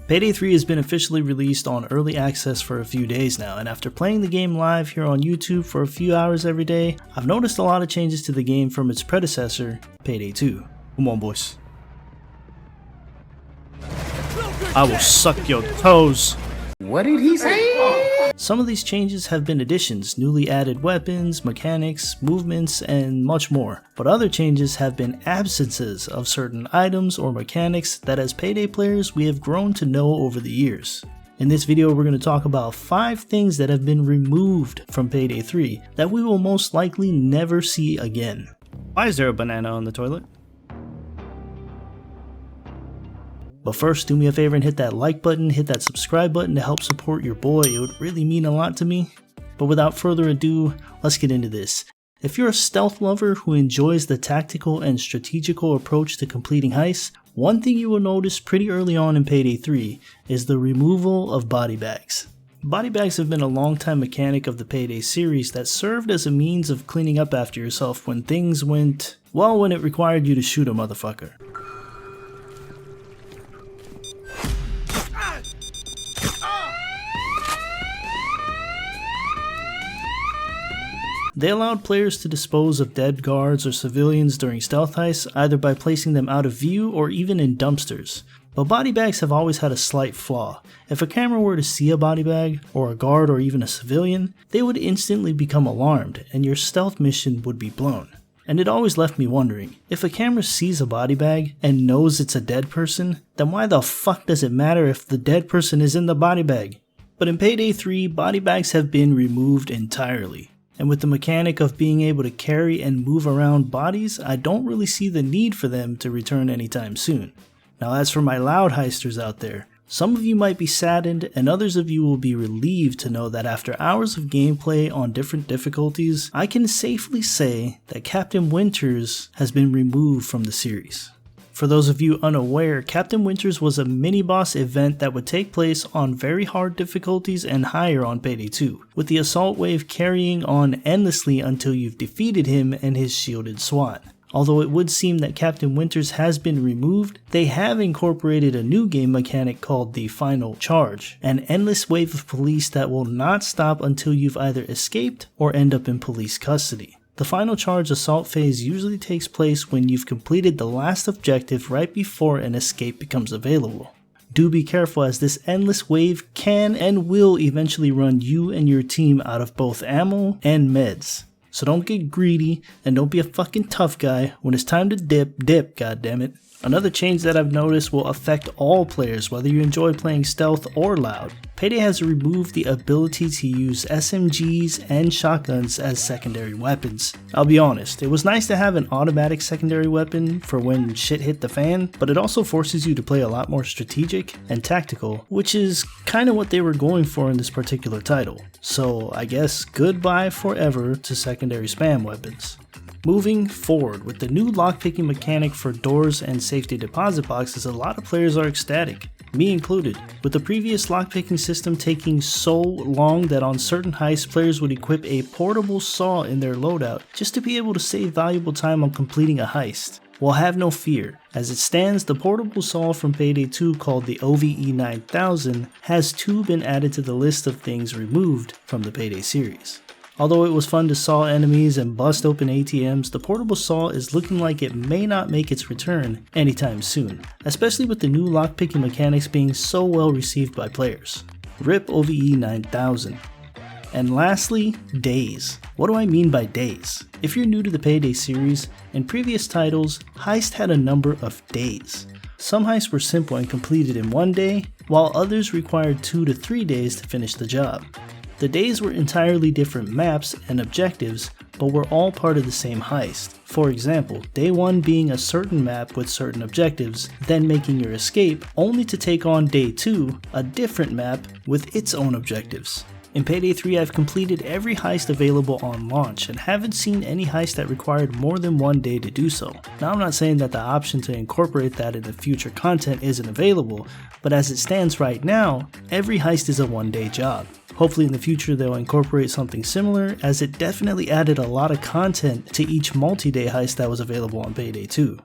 Payday 3 has been officially released on early access for a few days now, and after playing the game live here on YouTube for a few hours every day, I've noticed a lot of changes to the game from its predecessor, Payday 2. Come on, boys. I will suck your toes. What did he say? Some of these changes have been additions, newly added weapons, mechanics, movements, and much more. But other changes have been absences of certain items or mechanics that as Payday players we have grown to know over the years. In this video we're going to talk about 5 things that have been removed from Payday 3 that we will most likely never see again. Why is there a banana on the toilet? But first, do me a favor and hit that like button, hit that subscribe button to help support your boy. It would really mean a lot to me. But without further ado, let's get into this. If you're a stealth lover who enjoys the tactical and strategical approach to completing heists, one thing you will notice pretty early on in Payday 3 is the removal of body bags. Body bags have been a long-time mechanic of the Payday series that served as a means of cleaning up after yourself when things went, well, when it required you to shoot a motherfucker. They allowed players to dispose of dead guards or civilians during stealth heists either by placing them out of view or even in dumpsters. But body bags have always had a slight flaw. If a camera were to see a body bag, or a guard or even a civilian, they would instantly become alarmed and your stealth mission would be blown. And it always left me wondering, if a camera sees a body bag and knows it's a dead person, then why the fuck does it matter if the dead person is in the body bag? But in Payday 3, body bags have been removed entirely. And with the mechanic of being able to carry and move around bodies, I don't really see the need for them to return anytime soon. Now as for my loud heisters out there, some of you might be saddened and others of you will be relieved to know that after hours of gameplay on different difficulties, I can safely say that Captain Winters has been removed from the series. For those of you unaware, Captain Winters was a mini-boss event that would take place on very hard difficulties and higher on Payday 2, with the assault wave carrying on endlessly until you've defeated him and his shielded SWAT. Although it would seem that Captain Winters has been removed, they have incorporated a new game mechanic called the Final Charge, an endless wave of police that will not stop until you've either escaped or end up in police custody. The Final Charge assault phase usually takes place when you've completed the last objective right before an escape becomes available. Do be careful as this endless wave can and will eventually run you and your team out of both ammo and meds. So don't get greedy and don't be a fucking tough guy. When it's time to dip, goddammit. Another change that I've noticed will affect all players whether you enjoy playing stealth or loud. Payday has removed the ability to use SMGs and shotguns as secondary weapons. I'll be honest, it was nice to have an automatic secondary weapon for when shit hit the fan, but it also forces you to play a lot more strategic and tactical, which is kinda what they were going for in this particular title. So I guess goodbye forever to secondary spam weapons. Moving forward, with the new lockpicking mechanic for doors and safety deposit boxes, a lot of players are ecstatic, me included. With the previous lockpicking system taking so long that on certain heists players would equip a portable saw in their loadout just to be able to save valuable time on completing a heist. Well, have no fear. As it stands, the portable saw from Payday 2 called the OVE 9000 has too been added to the list of things removed from the Payday series. Although it was fun to saw enemies and bust open ATMs, the portable saw is looking like it may not make its return anytime soon, especially with the new lockpicking mechanics being so well received by players. RIP OVE 9000. And lastly, days. What do I mean by days? If you're new to the Payday series, in previous titles, heist had a number of days. Some heists were simple and completed in 1 day, while others required 2 to 3 days to finish the job. The days were entirely different maps and objectives, but were all part of the same heist. For example, day 1 being a certain map with certain objectives, then making your escape, only to take on day 2, a different map with its own objectives. In Payday 3 I've completed every heist available on launch and haven't seen any heist that required more than 1 day to do so. Now I'm not saying that the option to incorporate that into future content isn't available, but as it stands right now, every heist is a 1-day job. Hopefully in the future they'll incorporate something similar, as it definitely added a lot of content to each multi-day heist that was available on Payday 2.